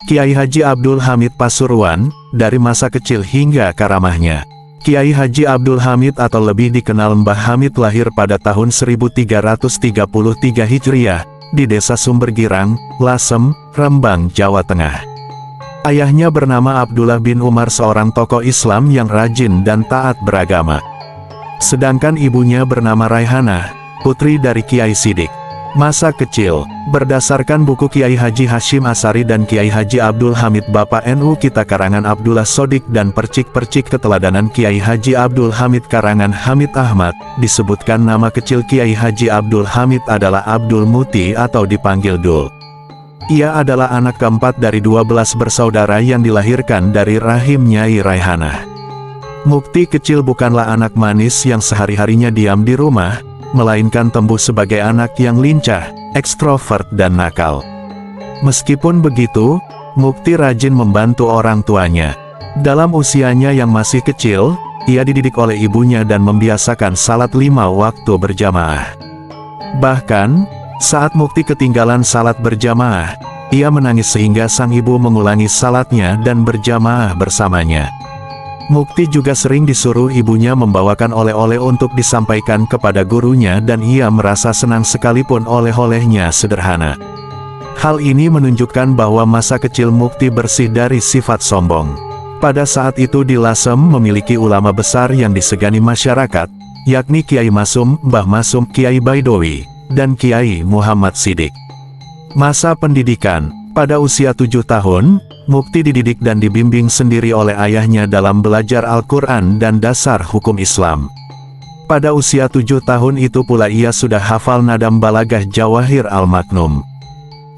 Kiai Haji Abdul Hamid Pasuruan, dari masa kecil hingga karamahnya. Kiai Haji Abdul Hamid atau lebih dikenal Mbah Hamid lahir pada tahun 1333 Hijriah, di Desa Sumbergirang, Lasem, Rembang, Jawa Tengah. Ayahnya bernama Abdullah bin Umar, seorang tokoh Islam yang rajin dan taat beragama. Sedangkan ibunya bernama Raihanah, putri dari Kiai Sidik. Masa kecil, berdasarkan buku Kiai Haji Hashim Asari dan Kiai Haji Abdul Hamid Bapak NU kita karangan Abdullah Sodik dan percik-percik keteladanan Kiai Haji Abdul Hamid karangan Hamid Ahmad, disebutkan nama kecil Kiai Haji Abdul Hamid adalah Abdul Muti atau dipanggil Dul. Ia adalah anak keempat dari 12 bersaudara yang dilahirkan dari rahim Nyai Raihanah. Mukti kecil bukanlah anak manis yang sehari-harinya diam di rumah, melainkan tumbuh sebagai anak yang lincah, ekstrovert dan nakal. Meskipun begitu, Mukti rajin membantu orang tuanya. Dalam usianya yang masih kecil, ia dididik oleh ibunya dan membiasakan salat 5 waktu berjamaah. Bahkan, saat Mukti ketinggalan salat berjamaah, ia menangis sehingga sang ibu mengulangi salatnya dan berjamaah bersamanya. Mukti juga sering disuruh ibunya membawakan oleh-oleh untuk disampaikan kepada gurunya dan ia merasa senang sekalipun oleh-olehnya sederhana. Hal ini menunjukkan bahwa masa kecil Mukti bersih dari sifat sombong. Pada saat itu di Lasem memiliki ulama besar yang disegani masyarakat, yakni Kiai Masum, Mbah Masum, Kiai Baidowi, dan Kiai Muhammad Sidik. Masa pendidikan, pada usia 7 tahun, Mukti dididik dan dibimbing sendiri oleh ayahnya dalam belajar Al-Quran dan dasar hukum Islam. Pada usia 7 tahun itu pula ia sudah hafal nadam balagah Jawahir Al-Maknum.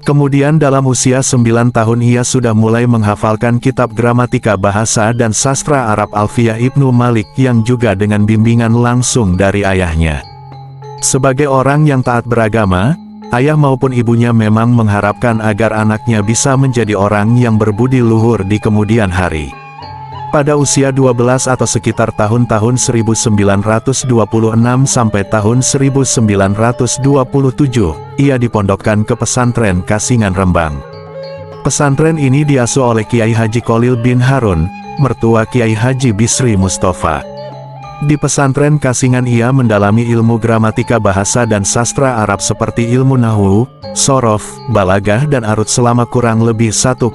Kemudian dalam usia 9 tahun ia sudah mulai menghafalkan kitab gramatika bahasa dan sastra Arab Alfiyah Ibnu Malik yang juga dengan bimbingan langsung dari ayahnya. Sebagai orang yang taat beragama, ayah maupun ibunya memang mengharapkan agar anaknya bisa menjadi orang yang berbudi luhur di kemudian hari. Pada usia 12 atau sekitar tahun-tahun 1926 sampai tahun 1927, ia dipondokkan ke pesantren Kasingan Rembang. Pesantren ini diasuh oleh Kiai Haji Kholil bin Harun, mertua Kiai Haji Bisri Mustafa. Di pesantren Kasingan ia mendalami ilmu gramatika bahasa dan sastra Arab seperti ilmu nahwu, sorof, balagah dan arut selama kurang lebih 1,5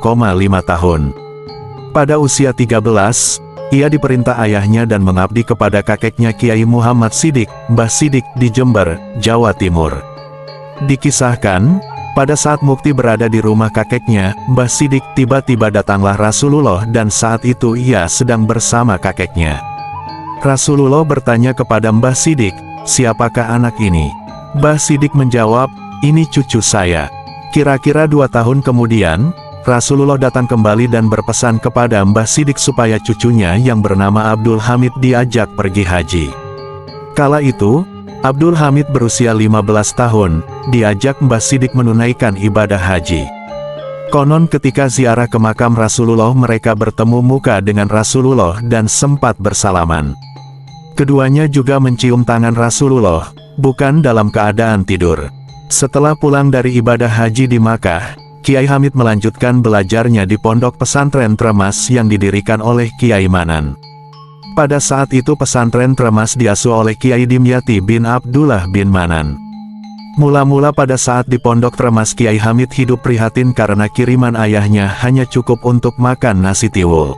tahun. Pada usia 13, ia diperintah ayahnya dan mengabdi kepada kakeknya Kiai Muhammad Sidik, Mbah Sidik di Jember, Jawa Timur. Dikisahkan, pada saat Mukti berada di rumah kakeknya, Mbah Sidik tiba-tiba datanglah Rasulullah dan saat itu ia sedang bersama kakeknya. Rasulullah bertanya kepada Mbah Sidik, "Siapakah anak ini?" Mbah Sidik menjawab, "Ini cucu saya." Kira-kira 2 tahun kemudian, Rasulullah datang kembali dan berpesan kepada Mbah Sidik supaya cucunya yang bernama Abdul Hamid diajak pergi haji. Kala itu, Abdul Hamid berusia 15 tahun, diajak Mbah Sidik menunaikan ibadah haji. Konon ketika ziarah ke makam Rasulullah mereka bertemu muka dengan Rasulullah dan sempat bersalaman. Keduanya juga mencium tangan Rasulullah, bukan dalam keadaan tidur. Setelah pulang dari ibadah haji di Makkah, Kiai Hamid melanjutkan belajarnya di pondok pesantren Tremas yang didirikan oleh Kiai Manan. Pada saat itu pesantren Tremas diasuh oleh Kiai Dimyati bin Abdullah bin Manan. Mula-mula pada saat di pondok Tremas Kiai Hamid hidup prihatin karena kiriman ayahnya hanya cukup untuk makan nasi tiwul.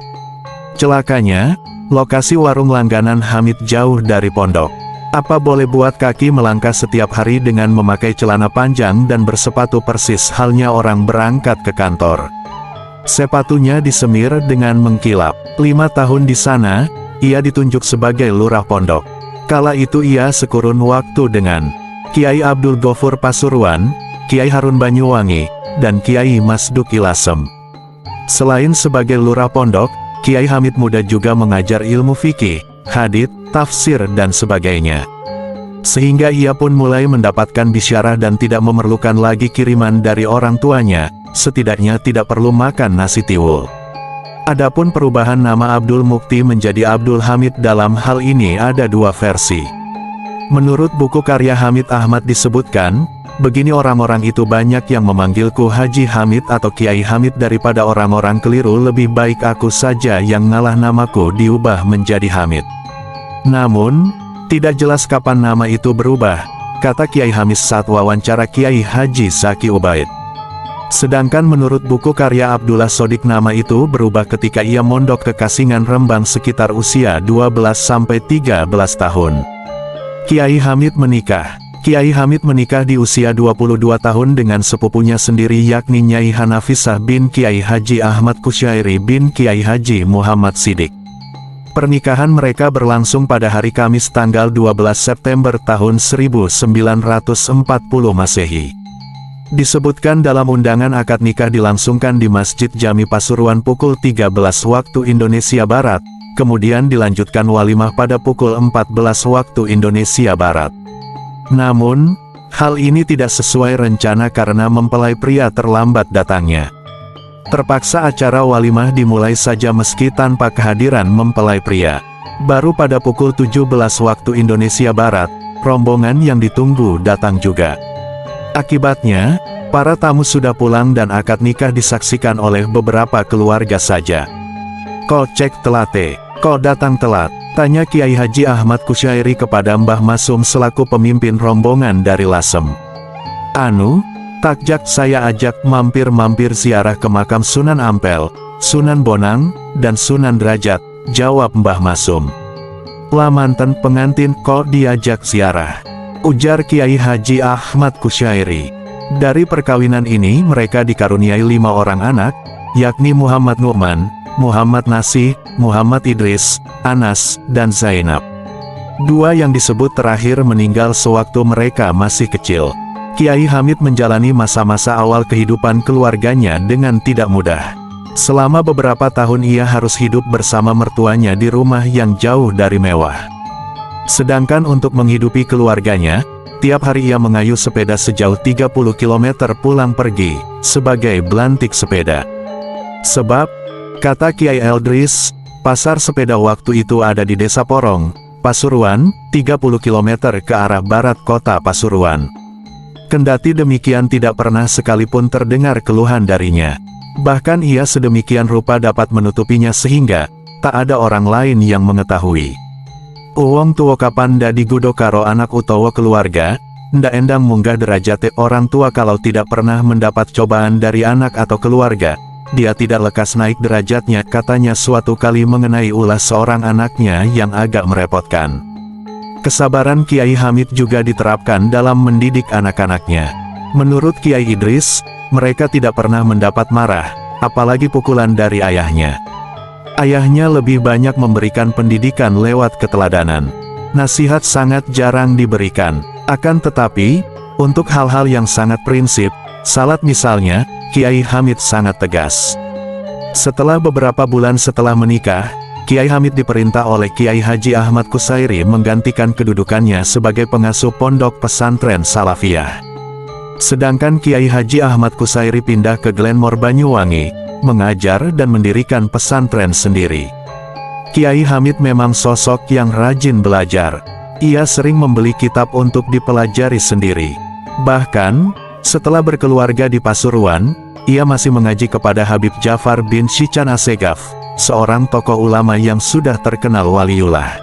Celakanya, lokasi warung langganan Hamid jauh dari pondok. Apa boleh buat kaki melangkah setiap hari dengan memakai celana panjang dan bersepatu persis halnya orang berangkat ke kantor. Sepatunya disemir dengan mengkilap. 5 tahun di sana, ia ditunjuk sebagai lurah pondok. Kala itu ia sekurun waktu dengan Kiai Abdul Ghafur Pasuruan, Kiai Harun Banyuwangi, dan Kiai Masduki Lasem. Selain sebagai lurah pondok, Kiai Hamid muda juga mengajar ilmu fikih, hadits, tafsir dan sebagainya. Sehingga ia pun mulai mendapatkan bisyarah dan tidak memerlukan lagi kiriman dari orang tuanya, setidaknya tidak perlu makan nasi tiwul. Adapun perubahan nama Abdul Mukti menjadi Abdul Hamid dalam hal ini ada 2 versi. Menurut buku karya Hamid Ahmad disebutkan, begini orang-orang itu banyak yang memanggilku Haji Hamid atau Kiai Hamid daripada orang-orang keliru, lebih baik aku saja yang ngalah namaku diubah menjadi Hamid. Namun, tidak jelas kapan nama itu berubah, kata Kiai Hamid saat wawancara Kiai Haji Zaki Ubaid. Sedangkan menurut buku karya Abdullah Sodik nama itu berubah ketika ia mondok ke Kasingan Rembang sekitar usia 12-13 tahun. Kiai Hamid menikah. Kiai Hamid menikah di usia 22 tahun dengan sepupunya sendiri yakni Nyai Hanafisah bin Kiai Haji Ahmad Kusyairi bin Kiai Haji Muhammad Sidik. Pernikahan mereka berlangsung pada hari Kamis tanggal 12 September tahun 1940 Masehi. Disebutkan dalam undangan akad nikah dilangsungkan di Masjid Jami Pasuruan pukul 13 waktu Indonesia Barat, kemudian dilanjutkan walimah pada pukul 14 waktu Indonesia Barat. Namun, hal ini tidak sesuai rencana karena mempelai pria terlambat datangnya. Terpaksa acara walimah dimulai saja meski tanpa kehadiran mempelai pria. Baru pada pukul 17 waktu Indonesia Barat, rombongan yang ditunggu datang juga. Akibatnya, para tamu sudah pulang dan akad nikah disaksikan oleh beberapa keluarga saja. "Kok cek telate, kok datang telat?" tanya Kiai Haji Ahmad Kusyairi kepada Mbah Masum selaku pemimpin rombongan dari Lasem. "Anu, takjak saya ajak mampir-mampir ziarah ke makam Sunan Ampel, Sunan Bonang, dan Sunan Derajat," jawab Mbah Masum. "Lah manten pengantin kok diajak ziarah?" ujar Kiai Haji Ahmad Kusyairi. Dari perkawinan ini mereka dikaruniai 5 orang anak, yakni Muhammad Nu'man, Muhammad Nasih, Muhammad Idris, Anas, dan Zainab. 2 yang disebut terakhir meninggal sewaktu mereka masih kecil. Kiai Hamid menjalani masa-masa awal kehidupan keluarganya dengan tidak mudah. Selama beberapa tahun ia harus hidup bersama mertuanya di rumah yang jauh dari mewah. Sedangkan untuk menghidupi keluarganya, tiap hari ia mengayuh sepeda sejauh 30 km pulang pergi, sebagai belantik sepeda. Sebab, kata Kiai Eldris, pasar sepeda waktu itu ada di Desa Porong, Pasuruan, 30 km ke arah barat kota Pasuruan. Kendati demikian tidak pernah sekalipun terdengar keluhan darinya. Bahkan ia sedemikian rupa dapat menutupinya sehingga, tak ada orang lain yang mengetahui. Uwong tuwa kapan nda digudo karo anak utawa keluarga, ndak endang munggah derajate orang tua kalau tidak pernah mendapat cobaan dari anak atau keluarga. Dia tidak lekas naik derajatnya, katanya suatu kali mengenai ulah seorang anaknya yang agak merepotkan. Kesabaran Kiai Hamid juga diterapkan dalam mendidik anak-anaknya. Menurut Kiai Idris, mereka tidak pernah mendapat marah, apalagi pukulan dari ayahnya. Ayahnya lebih banyak memberikan pendidikan lewat keteladanan. Nasihat sangat jarang diberikan. Akan tetapi, untuk hal-hal yang sangat prinsip, salat misalnya, Kiai Hamid sangat tegas. Setelah beberapa bulan setelah menikah, Kiai Hamid diperintah oleh Kiai Haji Ahmad Kusyairi menggantikan kedudukannya sebagai pengasuh pondok pesantren Salafiyah. Sedangkan Kiai Haji Ahmad Kusyairi pindah ke Glenmore Banyuwangi, mengajar dan mendirikan pesantren sendiri. Kiai Hamid memang sosok yang rajin belajar. Ia sering membeli kitab untuk dipelajari sendiri. Bahkan, setelah berkeluarga di Pasuruan, ia masih mengaji kepada Habib Ja'far bin Syican Assegaf, seorang tokoh ulama yang sudah terkenal waliullah.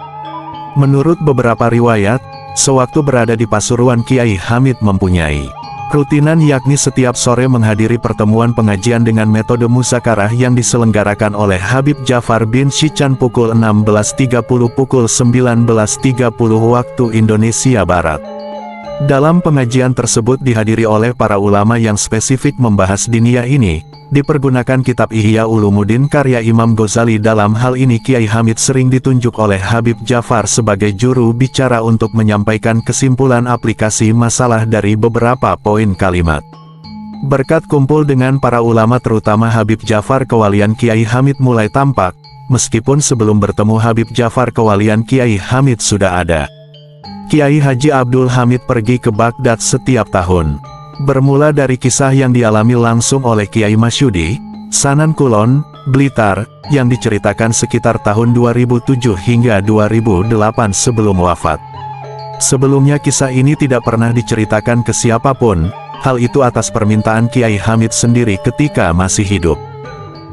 Menurut beberapa riwayat, sewaktu berada di Pasuruan Kiai Hamid mempunyai rutinan yakni setiap sore menghadiri pertemuan pengajian dengan metode musakarah yang diselenggarakan oleh Habib Ja'far bin Syican pukul 16.30 pukul 19.30 waktu Indonesia Barat. Dalam pengajian tersebut dihadiri oleh para ulama yang spesifik membahas diniyah ini, dipergunakan kitab Ihya Ulumuddin karya Imam Ghazali. Dalam hal ini Kiai Hamid sering ditunjuk oleh Habib Ja'far sebagai juru bicara untuk menyampaikan kesimpulan aplikasi masalah dari beberapa poin kalimat. Berkat kumpul dengan para ulama terutama Habib Ja'far, kewalian Kiai Hamid mulai tampak, meskipun sebelum bertemu Habib Ja'far kewalian Kiai Hamid sudah ada. Kiai Haji Abdul Hamid pergi ke Baghdad setiap tahun. Bermula dari kisah yang dialami langsung oleh Kiai Masyudi, Sanan Kulon, Blitar, yang diceritakan sekitar tahun 2007 hingga 2008 sebelum wafat. Sebelumnya kisah ini tidak pernah diceritakan ke siapapun, hal itu atas permintaan Kiai Hamid sendiri ketika masih hidup.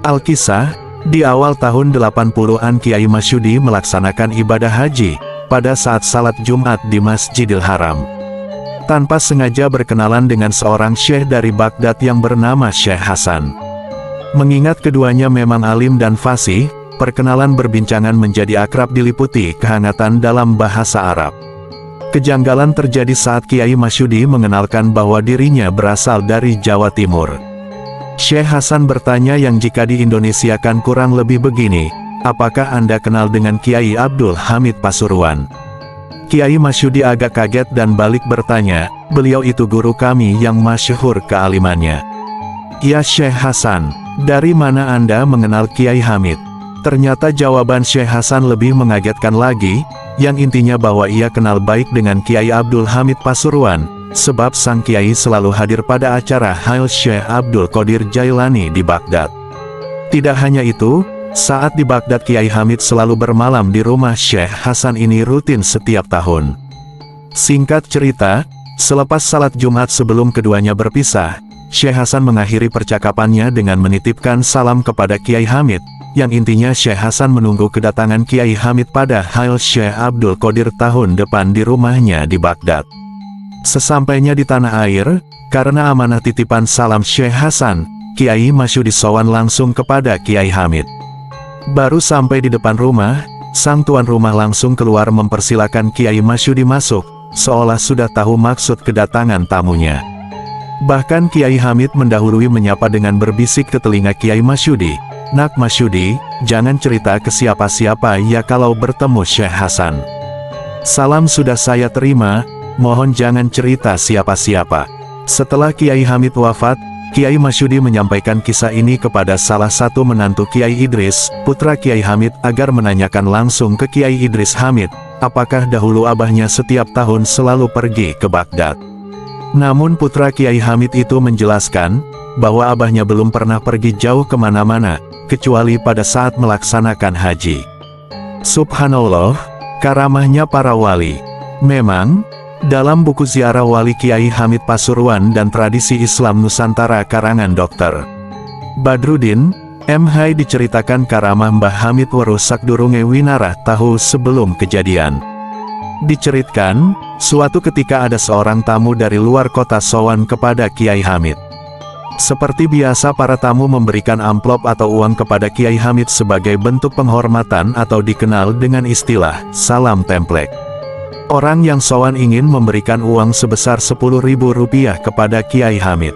Al-Kisah, di awal tahun 80-an Kiai Masyudi melaksanakan ibadah haji, pada saat salat Jumat di Masjidil Haram. Tanpa sengaja berkenalan dengan seorang syekh dari Baghdad yang bernama Syekh Hasan. Mengingat keduanya memang alim dan fasih, perkenalan berbincangan menjadi akrab diliputi kehangatan dalam bahasa Arab. Kejanggalan terjadi saat Kiai Masyudi mengenalkan bahwa dirinya berasal dari Jawa Timur. Syekh Hasan bertanya yang jika di Indonesia kan kurang lebih begini, apakah Anda kenal dengan Kiai Abdul Hamid Pasuruan? Kiai Masyudi agak kaget dan balik bertanya, beliau itu guru kami yang masyhur kealimannya. Ya Syekh Hasan, dari mana Anda mengenal Kiai Hamid? Ternyata jawaban Syekh Hasan lebih mengagetkan lagi, yang intinya bahwa ia kenal baik dengan Kiai Abdul Hamid Pasuruan, sebab sang Kiai selalu hadir pada acara Hail Syekh Abdul Qadir Jailani di Baghdad. Tidak hanya itu, saat di Baghdad Kiai Hamid selalu bermalam di rumah Syekh Hasan ini rutin setiap tahun. Singkat cerita, selepas salat Jumat sebelum keduanya berpisah, Syekh Hasan mengakhiri percakapannya dengan menitipkan salam kepada Kiai Hamid, yang intinya Syekh Hasan menunggu kedatangan Kiai Hamid pada Hail Syekh Abdul Qadir tahun depan di rumahnya di Baghdad. Sesampainya di tanah air, karena amanah titipan salam Syekh Hasan, Kiai Masyudi sowan langsung kepada Kiai Hamid. Baru sampai di depan rumah, sang tuan rumah langsung keluar mempersilakan Kiai Masyudi masuk, seolah sudah tahu maksud kedatangan tamunya. Bahkan Kiai Hamid mendahului menyapa dengan berbisik ke telinga Kiai Masyudi, "Nak Masyudi, jangan cerita ke siapa-siapa ya kalau bertemu Syekh Hasan. Salam sudah saya terima, mohon jangan cerita siapa-siapa." Setelah Kiai Hamid wafat, Kiai Masyudi menyampaikan kisah ini kepada salah satu menantu Kiai Idris, putra Kiai Hamid, agar menanyakan langsung ke Kiai Idris Hamid, apakah dahulu abahnya setiap tahun selalu pergi ke Baghdad. Namun putra Kiai Hamid itu menjelaskan, bahwa abahnya belum pernah pergi jauh kemana-mana, kecuali pada saat melaksanakan haji. Subhanallah, karamahnya para wali. Memang, dalam buku Ziarah Wali Kiai Hamid Pasuruan dan Tradisi Islam Nusantara karangan Dr. Badrudin, M.H. diceritakan karamah Mbah Hamid weruh sakdurunge winarah tahu sebelum kejadian. Diceritakan, suatu ketika ada seorang tamu dari luar kota sowan kepada Kiai Hamid. Seperti biasa para tamu memberikan amplop atau uang kepada Kiai Hamid sebagai bentuk penghormatan atau dikenal dengan istilah salam templek. Orang yang sowan ingin memberikan uang sebesar Rp10.000 kepada Kiai Hamid.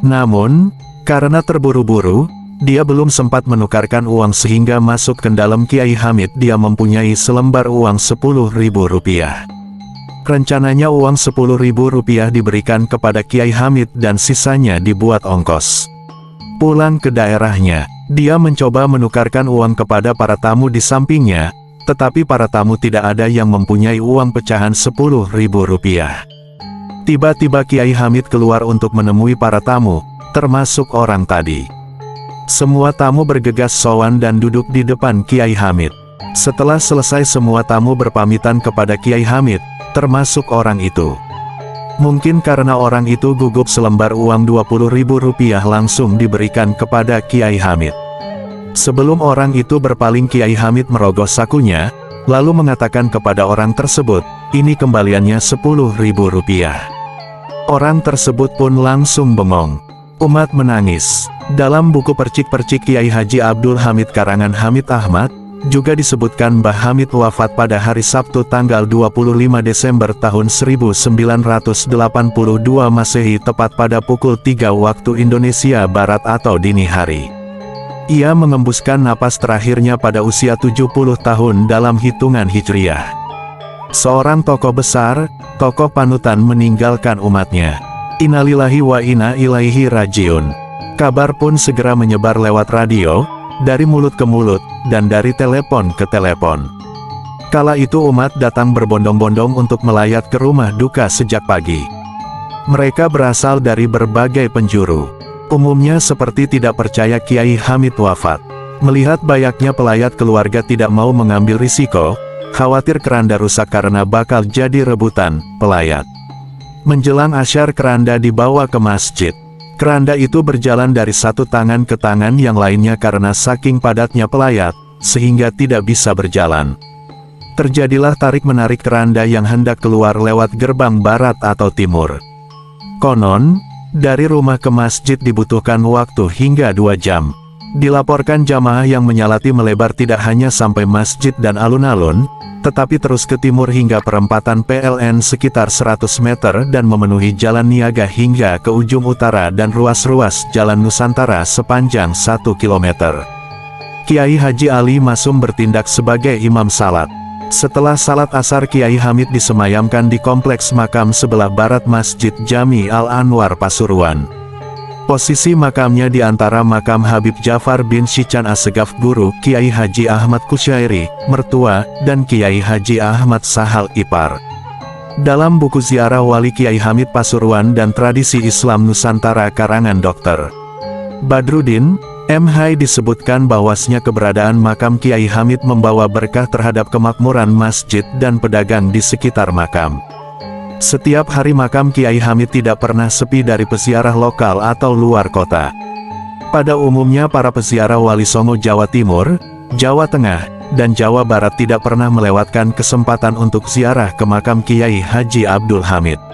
Namun, karena terburu-buru, dia belum sempat menukarkan uang sehingga masuk ke dalam Kiai Hamid dia mempunyai selembar uang Rp10.000. Rencananya uang Rp10.000 diberikan kepada Kiai Hamid dan sisanya dibuat ongkos. Pulang ke daerahnya, dia mencoba menukarkan uang kepada para tamu di sampingnya, tetapi para tamu tidak ada yang mempunyai uang pecahan Rp10.000. Tiba-tiba Kiai Hamid keluar untuk menemui para tamu, termasuk orang tadi. Semua tamu bergegas sowan dan duduk di depan Kiai Hamid. Setelah selesai semua tamu berpamitan kepada Kiai Hamid, termasuk orang itu. Mungkin karena orang itu gugup selembar uang Rp20.000 langsung diberikan kepada Kiai Hamid. Sebelum orang itu berpaling Kiai Hamid merogoh sakunya, lalu mengatakan kepada orang tersebut, "Ini kembaliannya Rp10.000. Orang tersebut pun langsung bengong. Umat menangis. Dalam buku Percik-Percik Kiai Haji Abdul Hamid karangan Hamid Ahmad, juga disebutkan Mbah Hamid wafat pada hari Sabtu tanggal 25 Desember tahun 1982 Masehi tepat pada pukul 3 waktu Indonesia Barat atau dini hari. Ia mengembuskan napas terakhirnya pada usia 70 tahun dalam hitungan Hijriah. Seorang tokoh besar, tokoh panutan meninggalkan umatnya. Innalillahi wa inna ilaihi rajiun. Kabar pun segera menyebar lewat radio, dari mulut ke mulut, dan dari telepon ke telepon. Kala itu umat datang berbondong-bondong untuk melayat ke rumah duka sejak pagi. Mereka berasal dari berbagai penjuru. Umumnya seperti tidak percaya Kiai Hamid wafat. Melihat banyaknya pelayat keluarga tidak mau mengambil risiko, khawatir keranda rusak karena bakal jadi rebutan pelayat. Menjelang asyar keranda dibawa ke masjid. Keranda itu berjalan dari satu tangan ke tangan yang lainnya karena saking padatnya pelayat, sehingga tidak bisa berjalan. Terjadilah tarik-menarik keranda yang hendak keluar lewat gerbang barat atau timur. Konon, dari rumah ke masjid dibutuhkan waktu hingga 2 jam. Dilaporkan jamaah yang menyalati melebar tidak hanya sampai masjid dan alun-alun, tetapi terus ke timur hingga perempatan PLN sekitar 100 meter dan memenuhi jalan niaga hingga ke ujung utara dan ruas-ruas jalan Nusantara sepanjang 1 km. Kiai Haji Ali Masum bertindak sebagai imam salat. Setelah salat asar, Kiai Hamid disemayamkan di kompleks makam sebelah barat Masjid Jami Al-Anwar Pasuruan. Posisi makamnya di antara makam Habib Jafar bin Syican Assegaf guru Kiai Haji Ahmad Kusyairi, mertua, dan Kiai Haji Ahmad Sahal ipar. Dalam buku Ziarah Wali Kiai Hamid Pasuruan dan Tradisi Islam Nusantara karangan Dr. Badrudin M. Hai disebutkan bahwasanya keberadaan makam Kiai Hamid membawa berkah terhadap kemakmuran masjid dan pedagang di sekitar makam. Setiap hari makam Kiai Hamid tidak pernah sepi dari peziarah lokal atau luar kota. Pada umumnya para peziarah Wali Songo Jawa Timur, Jawa Tengah, dan Jawa Barat tidak pernah melewatkan kesempatan untuk ziarah ke makam Kiai Haji Abdul Hamid.